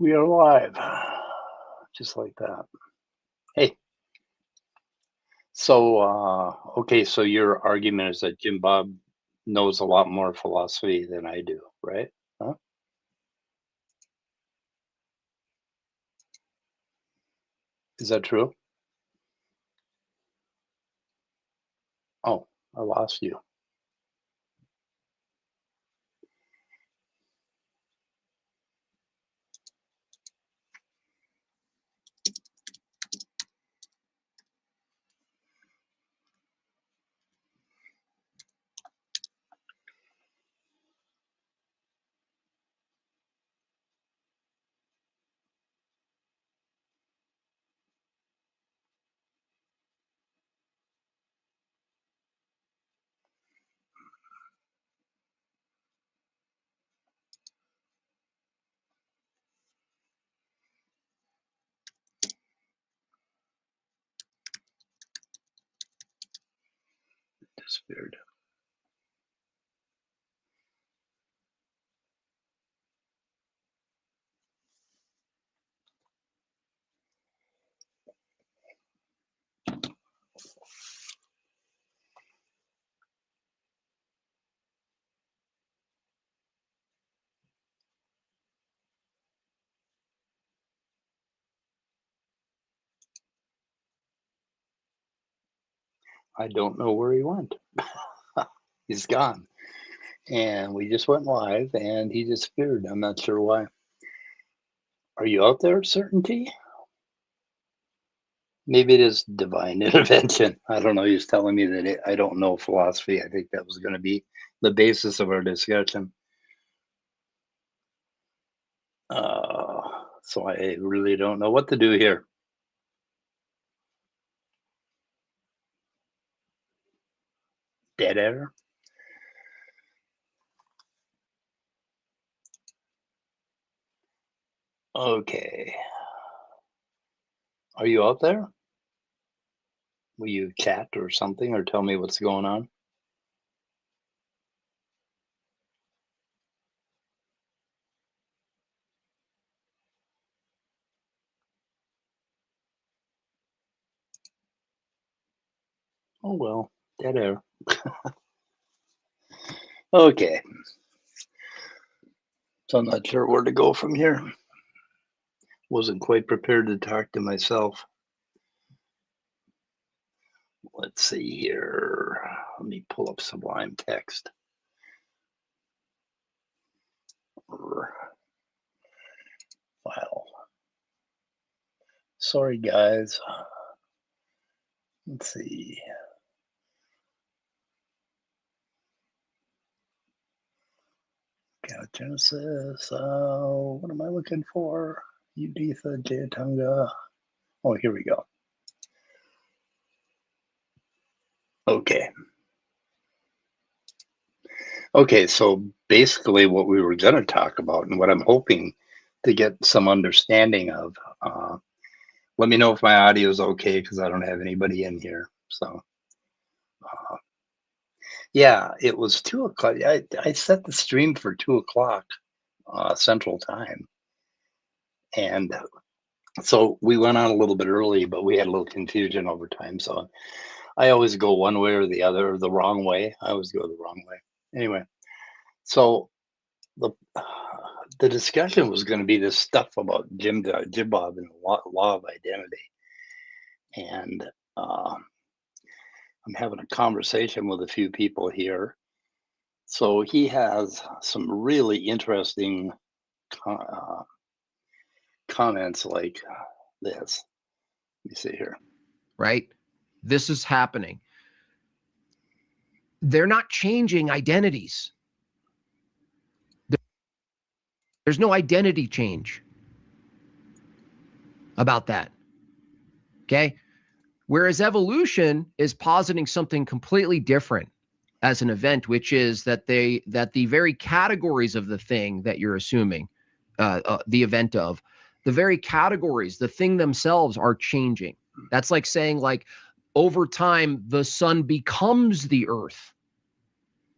We are live, just like that. Hey, okay, so your argument is that Jim Bob knows a lot more philosophy than I do, right? Huh? Is that true? Oh, I lost you. Disappeared. I don't know where he went. He's gone. And we just went live and he disappeared. I'm not sure why. Are you out there, Certainty? Maybe it is divine intervention. I don't know. He was telling me that I don't know philosophy. I think that was going to be the basis of our discussion. So I really don't know what to do here. Dead air? Okay. Are you out there? Will you chat or something or tell me what's going on? Oh, well, dead air. Okay. So I'm not sure where to go from here. Wasn't quite prepared to talk to myself. Let's see here. Let me pull up Sublime Text. File. Sorry, guys. Let's see. Genesis. What am I looking for? Uditha Jayatunga. Oh, here we go. Okay. Okay, so basically what we were going to talk about and what I'm hoping to get some understanding of, let me know if my audio is okay because I don't have anybody in here. So, yeah, it was 2 o'clock. I set the stream for 2 o'clock Central Time. And so we went on a little bit early, but we had a little confusion over time. So I always go one way or the other, the wrong way. I always go the wrong way. Anyway, so the discussion was going to be this stuff about Jim Bob and law of identity, and I'm having a conversation with a few people here. So he has some really interesting comments like this. Let me see here. Right? This is happening. They're not changing identities. There's no identity change about that. Okay? Whereas evolution is positing something completely different as an event, which is that the very categories of the thing that you're assuming, the event of, the very categories, the thing themselves are changing. That's like saying, like, over time, the sun becomes the earth.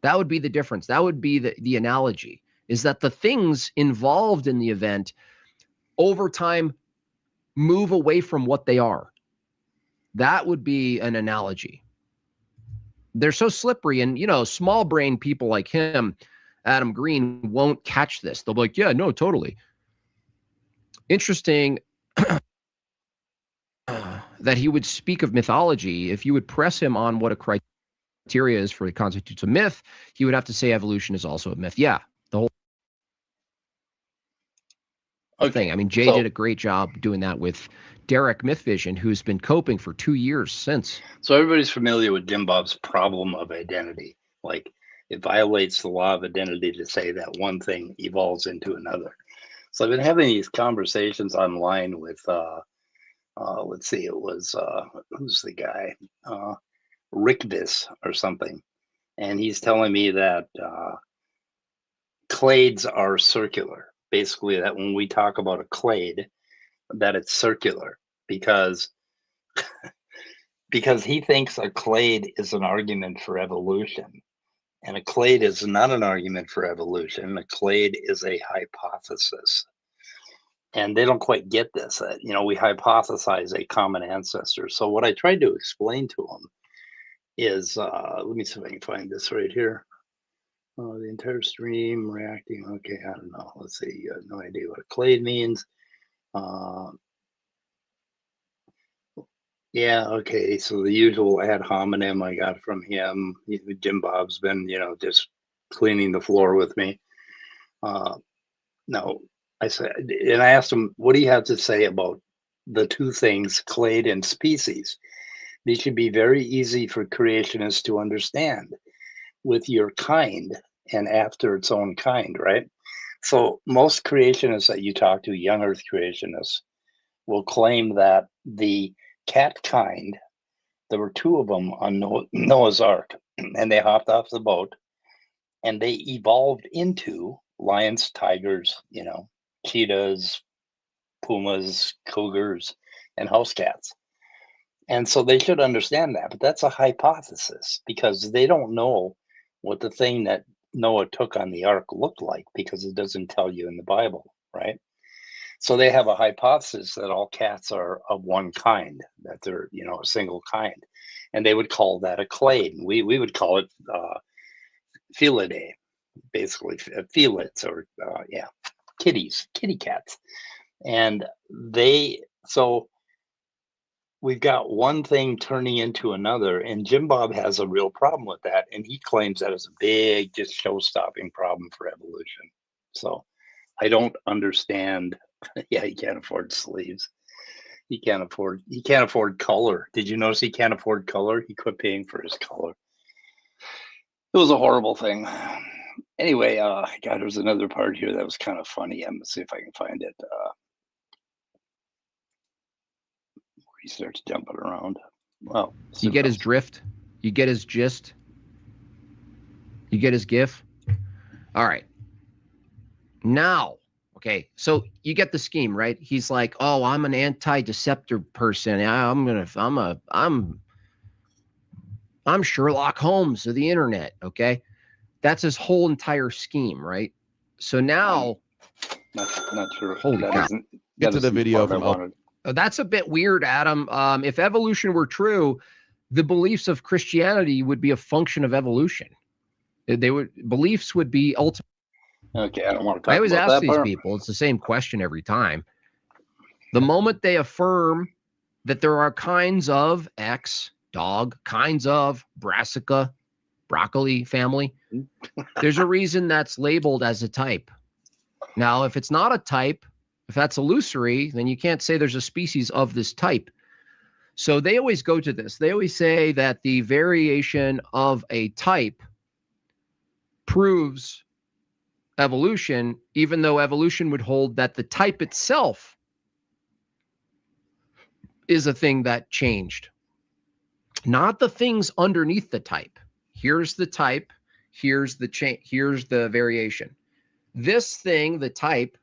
That would be the difference. That would be the analogy, is that the things involved in the event over time move away from what they are. That would be an analogy. They're so slippery, and small brain people like him, Adam Green, won't catch this. They'll be like, yeah, no, totally. Interesting that he would speak of mythology. If you would press him on what a criteria is for it constitutes a myth, he would have to say evolution is also a myth. Yeah, the whole thing. I mean, Jay did a great job doing that with Derek Mythvision, who's been coping for 2 years since. So everybody's familiar with Jim Bob's problem of identity. Like, it violates the law of identity to say that one thing evolves into another. So I've been having these conversations online with, let's see, it was, who's the guy? Rickvis or something. And he's telling me that clades are circular. Basically, that when we talk about a clade, that it's circular because he thinks a clade is an argument for evolution. And a clade is not an argument for evolution. A clade is a hypothesis. And they don't quite get this. We hypothesize a common ancestor. So what I tried to explain to them is, let me see if I can find this right here. The entire stream reacting. Okay, I don't know. Let's see. You have no idea what a clade means. Yeah, okay. So the usual ad hominem I got from him. Jim Bob's been, just cleaning the floor with me. No, I said, and I asked him, what do you have to say about the two things, clade and species? These should be very easy for creationists to understand with your kind and after its own kind, right? So most creationists that you talk to, young Earth creationists, will claim that the cat kind, there were two of them on Noah's Ark, and they hopped off the boat and they evolved into lions, tigers, cheetahs, pumas, cougars, and house cats. And so they should understand that, but that's a hypothesis because they don't know what the thing that Noah took on the ark looked like because it doesn't tell you in the Bible, right? So they have a hypothesis that all cats are of one kind, that they're, a single kind. And they would call that a clade. We would call it felidae, basically felids or, kitty cats. And so we've got one thing turning into another, and Jim Bob has a real problem with that. And he claims that is a big, just show-stopping problem for evolution. So I don't understand. Yeah, he can't afford sleeves. He can't afford color. Did you notice he can't afford color? He quit paying for his color. It was a horrible thing. Anyway, God, there's another part here that was kind of funny. I'm gonna see if I can find it. He starts jumping around. Well, you get his drift. You get his gist. You get his gif. All right. Now, okay, so you get the scheme, right? He's like, "Oh, I'm an anti-deceptor person. I'm Sherlock Holmes of the internet." Okay, that's his whole entire scheme, right? So now, not sure. Holy cow! Get to the video from. That's a bit weird, Adam. If evolution were true, the beliefs of Christianity would be a function of evolution. Beliefs would be ultimate. Okay, I don't want to talk about that. I always ask these people, it's the same question every time. The moment they affirm that there are kinds of X, dog, kinds of brassica, broccoli family, there's a reason that's labeled as a type. Now, if it's not a type, if that's illusory, then you can't say there's a species of this type. So they always go to this. They always say that the variation of a type proves evolution, even though evolution would hold that the type itself is a thing that changed, not the things underneath the type. Here's the type, here's the change, here's the variation. This thing, the type,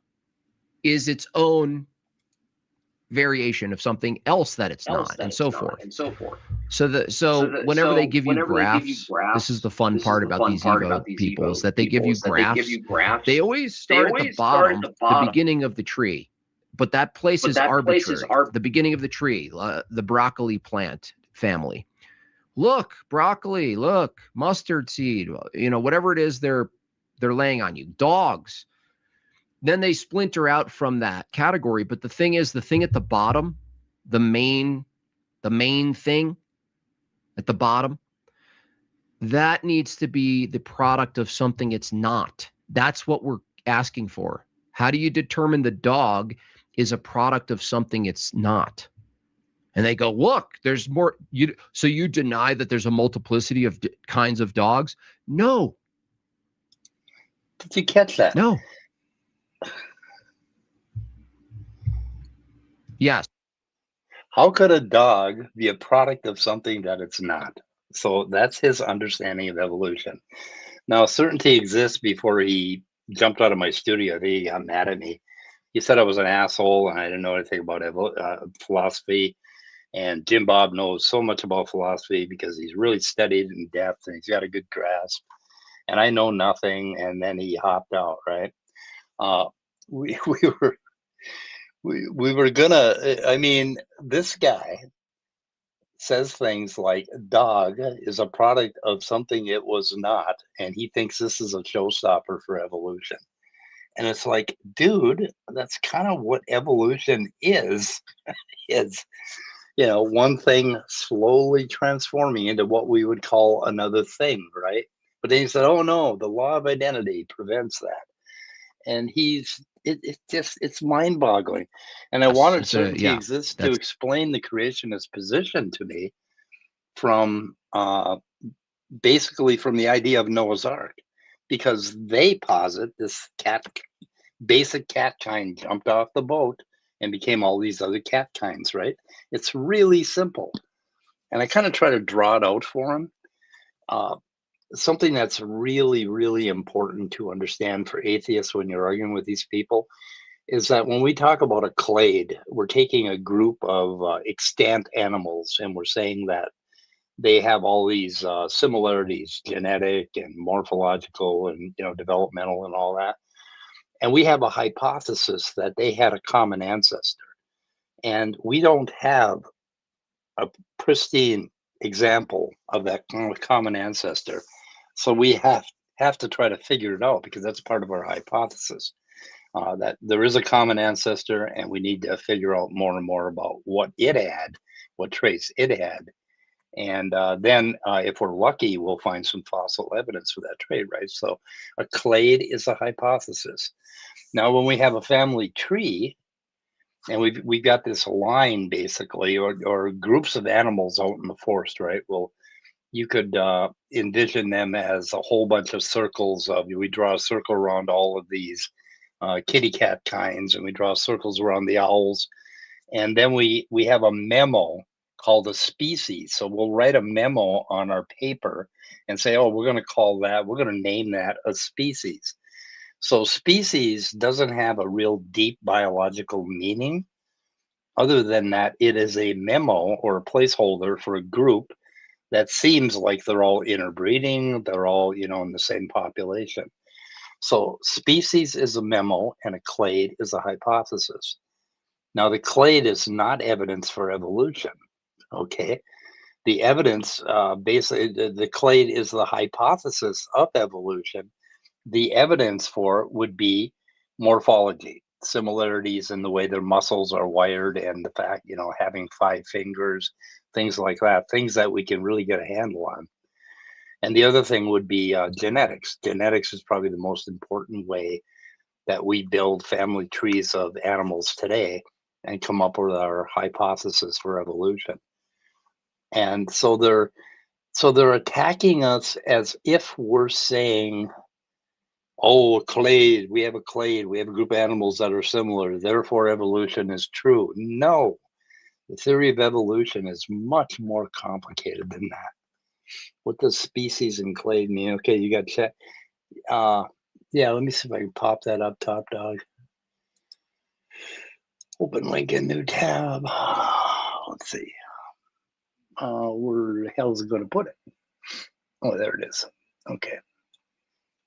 is its own variation of something else that it's not, and so forth. So whenever they give you graphs, this is the fun part about these Evo people, is that they give you graphs. They always start at the bottom, the beginning of the tree. but that place is arbitrary. The beginning of the tree, the broccoli plant family. Look, broccoli, look, mustard seed, you know, whatever it is they're laying on you. Dogs. Then they splinter out from that category. But the thing is, the thing at the bottom, the main thing at the bottom, that needs to be the product of something it's not. That's what we're asking for. How do you determine the dog is a product of something it's not? And they go, look, there's more. So you deny that there's a multiplicity of kinds of dogs? No. Did you catch that? No. Yes. How could a dog be a product of something that it's not? So that's his understanding of evolution. Now, certainty exists before he jumped out of my studio. He got mad at me. He said I was an asshole and I didn't know anything about philosophy. And Jim Bob knows so much about philosophy because he's really studied in depth and he's got a good grasp. And I know nothing. And then he hopped out, right? We were gonna. I mean, this guy says things like dog is a product of something it was not, and he thinks this is a showstopper for evolution. And it's like, dude, that's kind of what evolution is. It's, you know, one thing slowly transforming into what we would call another thing, right? But then he said, oh no, the law of identity prevents that. And it's mind-boggling. And I wanted certainty exists to explain the creationist position to me from basically from the idea of Noah's Ark, because they posit this basic cat kind jumped off the boat and became all these other cat kinds, right? It's really simple. And I kind of try to draw it out for them. Something that's really, really important to understand for atheists when you're arguing with these people is that when we talk about a clade, we're taking a group of extant animals and we're saying that they have all these similarities, genetic and morphological and, you know, developmental and all that. And we have a hypothesis that they had a common ancestor. And we don't have a pristine example of that common ancestor. So we have to try to figure it out because that's part of our hypothesis, that there is a common ancestor and we need to figure out more and more about what it had, what traits it had. And then if we're lucky, we'll find some fossil evidence for that trait, right? So a clade is a hypothesis. Now, when we have a family tree, and we've got this line basically, or groups of animals out in the forest, right? Well, you could envision them as a whole bunch of circles of, we draw a circle around all of these kitty cat kinds, and we draw circles around the owls. And then we have a memo called a species. So we'll write a memo on our paper and say, oh, we're going to name that a species. So species doesn't have a real deep biological meaning other than that it is a memo or a placeholder for a group that seems like they're all interbreeding, they're all, you know, in the same population. So species is a memo and a clade is a hypothesis. Now the clade is not evidence for evolution, okay? The evidence, basically, the clade is the hypothesis of evolution. The evidence for it would be morphology, similarities in the way their muscles are wired and the fact, you know, having 5 fingers, things like that, things that we can really get a handle on. And the other thing would be genetics. Genetics is probably the most important way that we build family trees of animals today and come up with our hypothesis for evolution. And so they're attacking us as if we're saying, oh, a clade, we have a group of animals that are similar, therefore evolution is true. No, the theory of evolution is much more complicated than that. What does species and clade mean? Okay, you got chat. Yeah, let me see if I can pop that up, top dog. Open link in new tab. Let's see. Where the hell is it going to put it? Oh, there it is. Okay.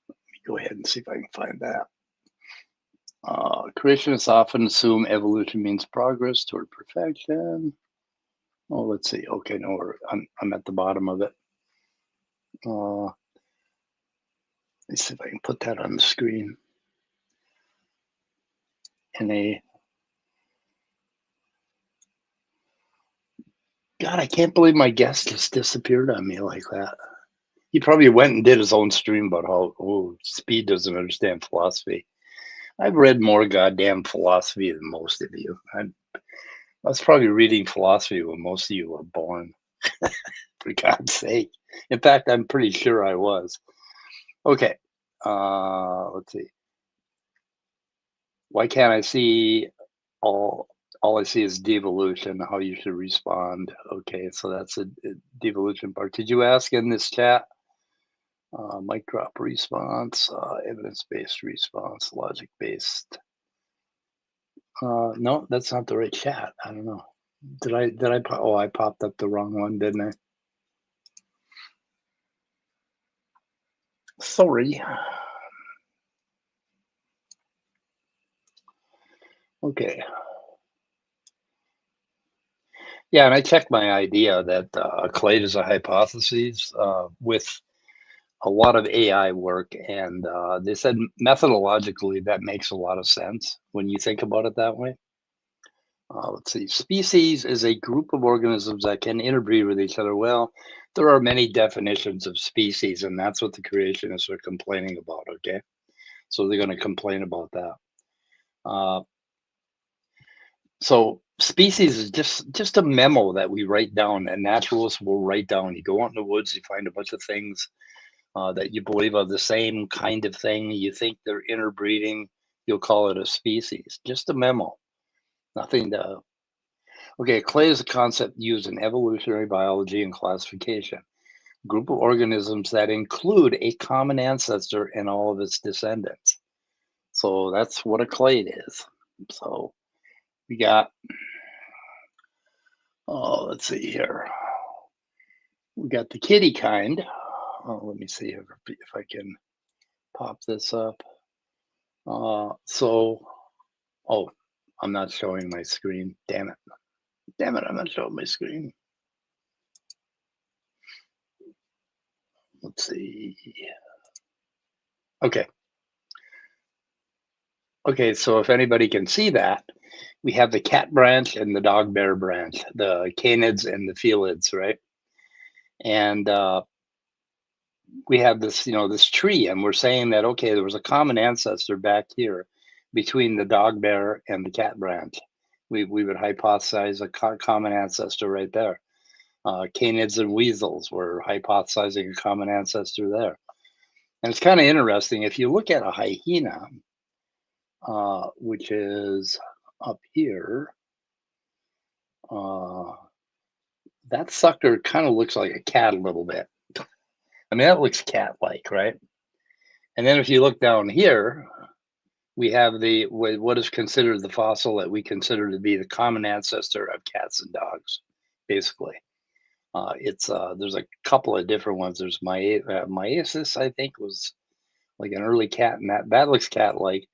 Let me go ahead and see if I can find that. Creationists often assume evolution means progress toward perfection. Oh, let's see. Okay, no, I'm at the bottom of it. Let's see if I can put that on the screen. God, I can't believe my guest just disappeared on me like that. He probably went and did his own stream about how Speed doesn't understand philosophy. I've read more goddamn philosophy than most of you. I was probably reading philosophy when most of you were born. For God's sake. In fact, I'm pretty sure I was. Okay. Let's see. Why can't I see all I see is devolution, how you should respond. Okay, so that's a devolution part. Did you ask in this chat? Mic drop response, evidence-based response, logic-based. No, that's not the right chat. I don't know. Did I oh, I popped up the wrong one, didn't I? Sorry. Okay. Yeah, and I checked my idea that clade is a hypothesis with a lot of AI work, and they said methodologically that makes a lot of sense when you think about it that way. Let's see, species is a group of organisms that can interbreed with each other. Well, there are many definitions of species, and that's what the creationists are complaining about, okay? So they're going to complain about that. So species is just a memo that we write down, and naturalists will write down. You go out in the woods, you find a bunch of things that you believe are the same kind of thing. You think they're interbreeding, you'll call it a species. Just a memo. Nothing to. Okay, clade is a concept used in evolutionary biology and classification. Group of organisms that include a common ancestor and all of its descendants. So that's what a clade is. So we got, oh, let's see here. We got the kitty kind. Oh, let me see if I can pop this up. Oh, I'm not showing my screen. Damn it. Damn it, I'm not showing my screen. Let's see. Okay. Okay, so if anybody can see that, we have the cat branch and the dog bear branch, the canids and the felids, right? And we have this, this tree, and we're saying that, okay, there was a common ancestor back here between the dog bear and the cat branch. We would hypothesize a common ancestor right there. Canids and weasels were hypothesizing a common ancestor there. And it's kind of interesting. If you look at a hyena, which is up here, that sucker kind of looks like a cat a little bit. I mean, that looks cat-like, right? And then if you look down here, we have what is considered the fossil that we consider to be the common ancestor of cats and dogs, basically. There's a couple of different ones. There's Myasis, I think, was like an early cat, and that looks cat-like.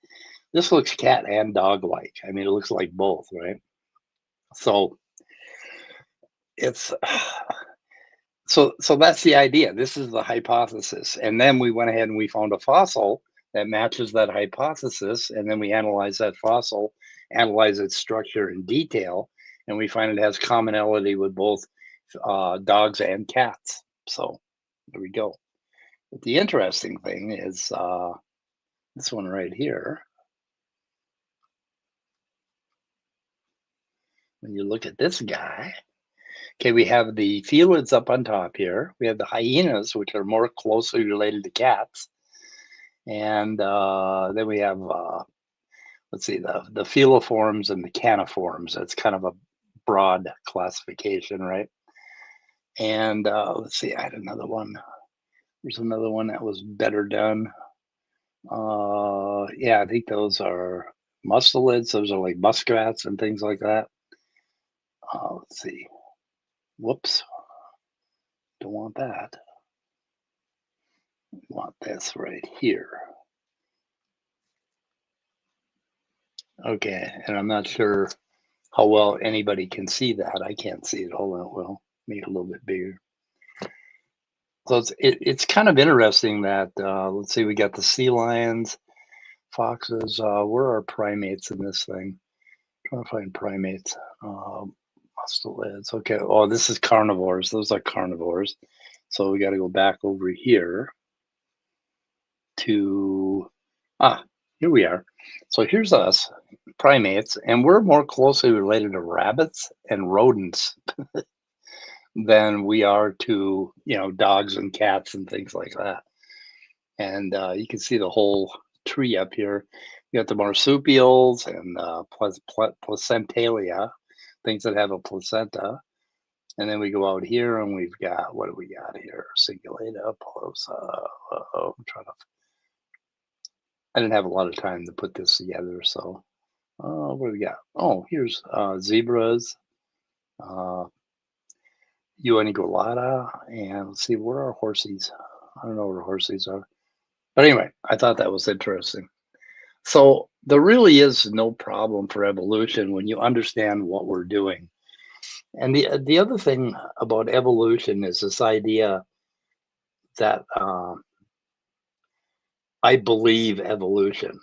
This looks cat and dog-like. I mean, it looks like both, right? So it's so that's the idea. This is the hypothesis, and then we went ahead and we found a fossil that matches that hypothesis, and then we analyze that fossil, analyze its structure in detail, and we find it has commonality with both dogs and cats. So there we go. But the interesting thing is this one right here. When you look at this guy, okay, we have the felids up on top here. We have the hyenas, which are more closely related to cats. And then we have, let's see, the feliforms and the caniforms. That's kind of a broad classification, right? And let's see, I had another one. There's another one that was better done. Yeah, I think those are mustelids. Those are like muskrats and things like that. Let's see. Whoops. Don't want that. We want this right here. Okay, and I'm not sure how well anybody can see that. I can't see it. Hold on, well, make it a little bit bigger. So it's kind of interesting that let's see, we got the sea lions, foxes. Where are primates in this thing? Trying to find primates. Mustelids. Okay. Oh, this is carnivores. Those are carnivores. So we got to go back over here to here we are. So here's us, primates, and we're more closely related to rabbits and rodents than we are to, dogs and cats and things like that. And you can see the whole tree up here. You got the marsupials and placentalia, things that have a placenta. And then we go out here and we've got, what do we got here? Cingulata, I'm trying to, I didn't have a lot of time to put this together. So what do we got? Oh, here's zebras, Unigolata, and let's see, where are horsies? I don't know where horsies are. But anyway, I thought that was interesting. So there really is no problem for evolution when you understand what we're doing. And the other thing about evolution is this idea that I believe evolution.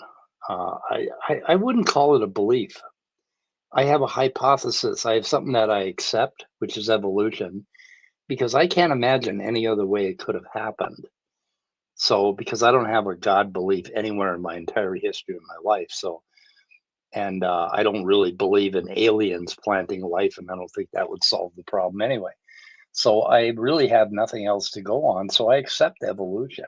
I wouldn't call it a belief. I have a hypothesis. I have something that I accept, which is evolution, because I can't imagine any other way it could have happened. So, because I don't have a God belief anywhere in my entire history of my life. So, and I don't really believe in aliens planting life, and I don't think that would solve the problem anyway. So, I really have nothing else to go on. So, I accept evolution.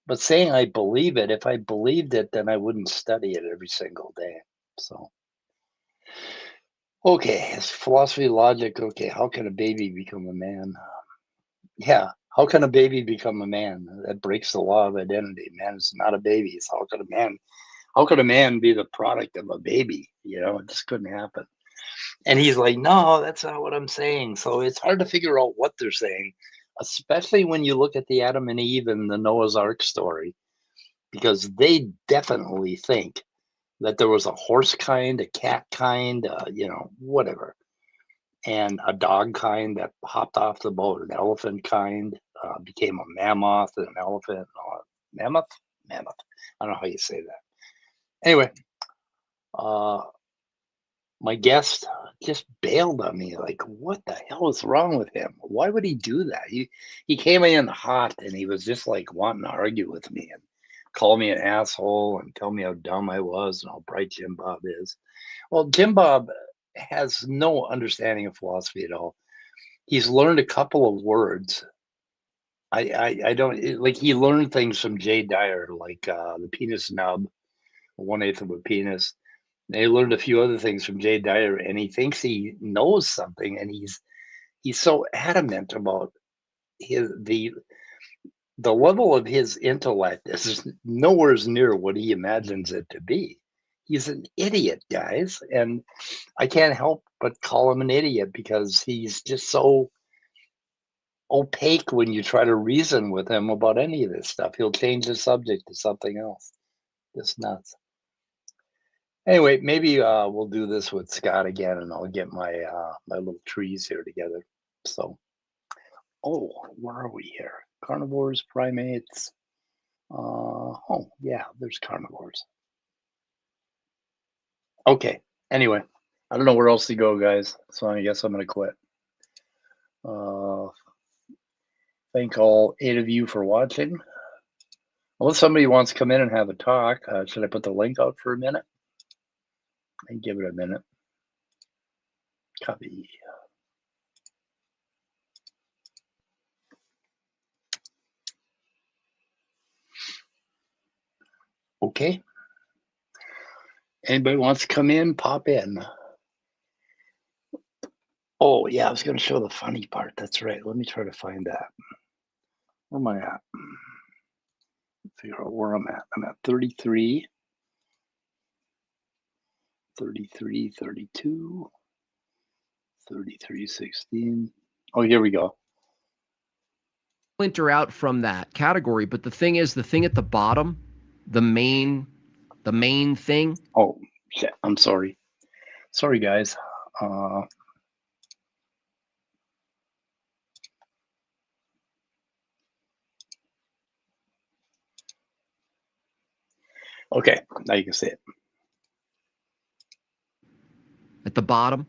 But saying I believe it, if I believed it, then I wouldn't study it every single day. So, okay, it's philosophy, logic. Okay, how can a baby become a man? Yeah, how can a baby become a man? That breaks the law of identity. Man is not a baby. So how could a man be the product of a baby? It just couldn't happen. And he's like, no, that's not what I'm saying. So it's hard to figure out what they're saying, especially when you look at the Adam and Eve and the Noah's Ark story, because they definitely think that there was a horse kind, a cat kind, whatever, and a dog kind that hopped off the boat, an elephant kind became a mammoth, and an elephant, mammoth. I don't know how you say that. Anyway, my guest just bailed on me. Like, what the hell is wrong with him? Why would he do that? He came in hot and he was just like wanting to argue with me and call me an asshole and tell me how dumb I was and how bright Jim Bob is. Well, Jim Bob has no understanding of philosophy at all. He's learned a couple of words. I don't like, he learned things from Jay Dyer, like the penis nub, 1/8 of a penis. They learned a few other things from Jay Dyer, and he thinks he knows something, and he's so adamant about the level of his intellect is nowhere near what he imagines it to be. He's an idiot, guys, and I can't help but call him an idiot because he's just so opaque when you try to reason with him about any of this stuff. He'll change the subject to something else. Just nuts. Anyway, maybe we'll do this with Scott again, and I'll get my my little trees here together. So, oh, where are we here? Carnivores, primates. Oh, yeah, there's carnivores. Okay. Anyway, I don't know where else to go, guys. So I guess I'm gonna quit. Thank all 8 of you for watching. Unless somebody wants to come in and have a talk, should I put the link out for a minute? And give it a minute. Copy. Okay. Anybody wants to come in, pop in. Oh, yeah, I was going to show the funny part. That's right. Let me try to find that. Where am I at? Figure out where I'm at. I'm at 33, 33, 32, 33, 16. Oh, here we go. Splinter out from that category, but the thing is, the thing at the bottom, the main thing. Oh, Shit, I'm sorry. Sorry, guys. Okay, now you can see it. At the bottom,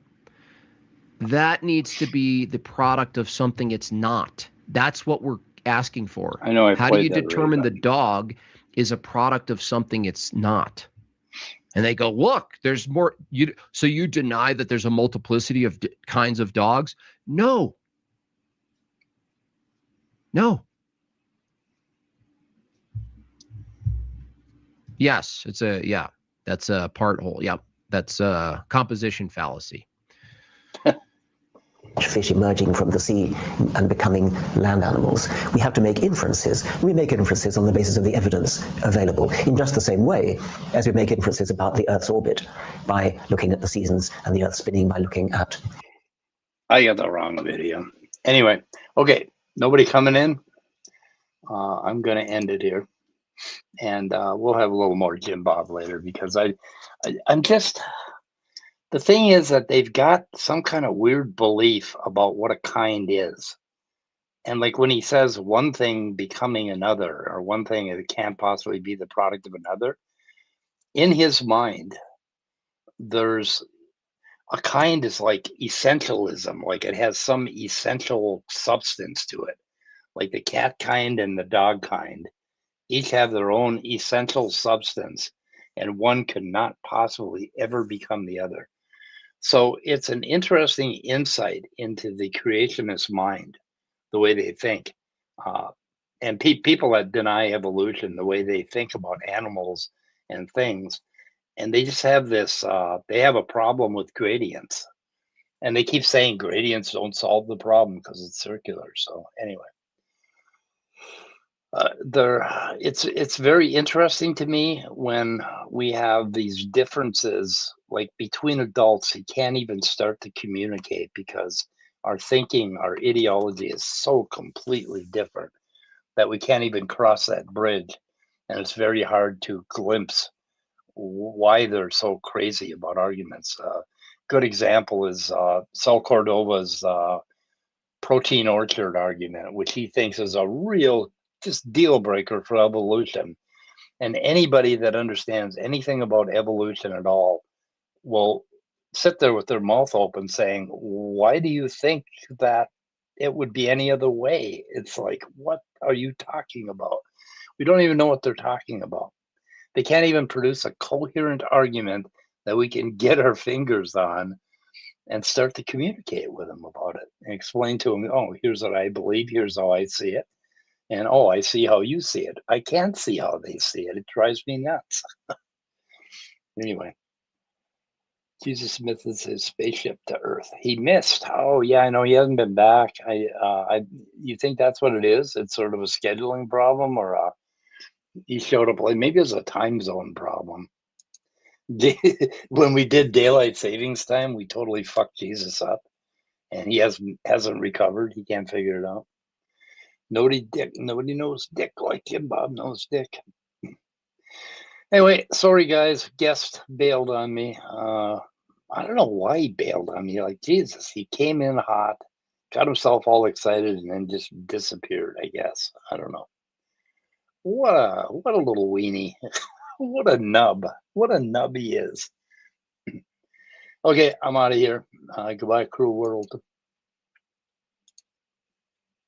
that needs to be the product of something it's not. That's what we're asking for. I know. How do you determine the dog is a product of something it's not? And they go, look, there's more. So you deny that there's a multiplicity of kinds of dogs? No. No. Yes, that's a part whole. Yep. That's a composition fallacy. Fish emerging from the sea and becoming land animals. We have to make inferences. We make inferences on the basis of the evidence available in just the same way as we make inferences about the Earth's orbit by looking at the seasons and the Earth spinning by looking at... I got the wrong video. Anyway, okay, nobody coming in. I'm going to end it here. And we'll have a little more Jim Bob later because I'm just... The thing is that they've got some kind of weird belief about what a kind is. And like when he says one thing becoming another, or one thing that can't possibly be the product of another, in his mind, there's a kind is like essentialism, like it has some essential substance to it. Like the cat kind and the dog kind each have their own essential substance, and one could not possibly ever become the other. So it's an interesting insight into the creationist mind, the way they think. And people that deny evolution, the way they think about animals and things, and they just have this, they have a problem with gradients. And they keep saying gradients don't solve the problem because it's circular. So anyway. It's very interesting to me when we have these differences, like between adults. You can't even start to communicate because our thinking, our ideology is so completely different that we can't even cross that bridge, and it's very hard to glimpse why they're so crazy about arguments. Good example is Sal Cordova's protein orchard argument, which he thinks is a real just deal breaker for evolution. And anybody that understands anything about evolution at all will sit there with their mouth open saying, why do you think that it would be any other way? It's like, what are you talking about? We don't even know what they're talking about. They can't even produce a coherent argument that we can get our fingers on and start to communicate with them about it and explain to them, oh, here's what I believe, here's how I see it. And oh, I see how you see it. I can't see how they see it. It drives me nuts. Anyway, Jesus Smith is his spaceship to Earth. He missed. Oh yeah, I know he hasn't been back. You think that's what it is? It's sort of a scheduling problem, or he showed up late. Maybe it's a time zone problem. When we did daylight savings time, we totally fucked Jesus up, and he hasn't recovered. He can't figure it out. Nobody knows Dick like Jim Bob knows Dick. Anyway, sorry guys, guest bailed on me. I don't know why he bailed on me. Like Jesus, he came in hot, got himself all excited, and then just disappeared. I guess I don't know. What a little weenie. What a nub. What a nub he is. Okay, I'm out of here. Goodbye, cruel world.